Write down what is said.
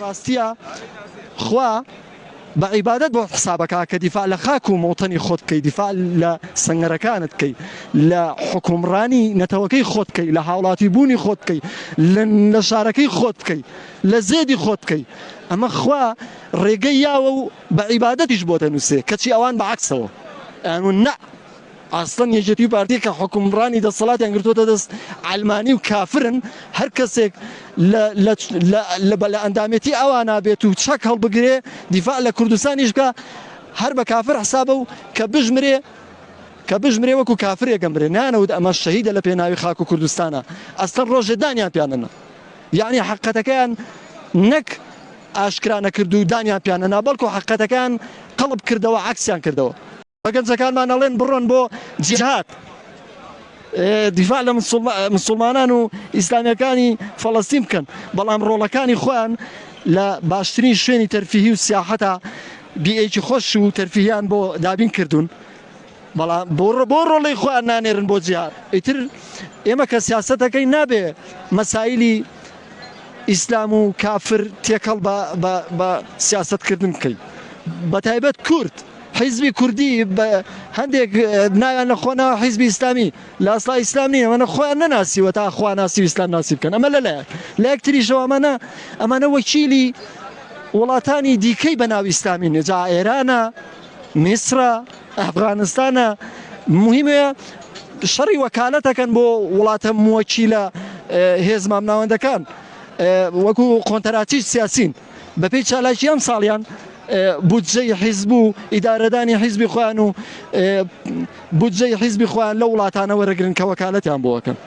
ڕاستیە خوا بعبادت بۆ حسابەکە کە دیفاع لە خاک و مەوتەنی خۆت بکەی، دیفاع لە سەنگەرەکانت بکەی، لە حکومڕانی نەتەوەکەی خۆت بکەی، لە هاوڵاتی بوونی خۆت بکەی، لە شارەکەی خۆت بکەی، لە زێدی خۆت بکەی. ئەمە خوا ڕێگەی یاوە و بعیبادەتیش بۆ دەنووسێ، کەچی ئەوان بەعەکسەوە ئەنوون نە ئاستن یەکێتی پارتی کە حکومڕانی دەسەڵاتیان گرتوۆتە دەست عەلمانی و کافرن، هەر کەسێک لە ئەندامەتی ئەوانە بێت و چەک هەڵبگرێ دیفاع لە کوردستانیش بکە، هەر بە کافر حسابە و کە بژمرێ وەکو کافرێکە مرێ، نانەوت ئەمە شەهیدە لە پێناوی خاک و کوردستانە. ئەستەن ڕۆژێ دانیان پیانەنا، یعنی حقەتەکەیان نەک ئاشکرا نەکرد و دانیان پیانەنا، بەڵکو حقەتەکەیان قەڵب کردەوە، عەکسیان کردەوە. بەگەنجەکانمان ئەڵێن بڕۆن بۆ جیهاد، دیفاع لە مسلمانان و ئیسلامیەکانی فەڵەستین بکەن، بەڵام ڕۆڵەکانی خۆیان لە باشترین شوێنی تەرفیهی و سیاحەتە بیئێکی خۆش و تەرفیهیان بۆ دابین کردوون، بەڵام بۆ ڕۆڵەی خۆیان نانێرن بۆ جیهاد. ئیتر ئێمە کە سیاسەتەکەی نابێ مەسائیلی ئیسلام و کافر تێکەڵ بە سیاسەتکردن بکەی، بەتایبەت کورد حیزبی کوردی هەندێک ناویان لە خۆناوە حیزبی ئیسلامی لە ئەسڵا ئیسلام نین، ئەمانە خۆیان نەناسیوە تا خوا ناسی و ئیسلام ناسی بکەن. ئەمە لە یەکتریشەوە ئەمانە وەکیلی وڵاتانی دیکەی بە ناو ئیسلامی نێجا ئێرانە، میسرە، ئەفغانستانە. مهمە شەڕی وەکالەتەکەن بۆ وڵاتە موەکیلە هێز مامناوەندەکان وەکو کۆنتەراتی سیاسین بەپێی چالاکی ئەم ساڵیان بودجەی حیزب و ئیدارەدانی حیزبی خۆیان و بودجەی حیزبی خۆیان لە وڵاتانە وەرەگرن کە وەکالەتیان بۆ ئەکەن.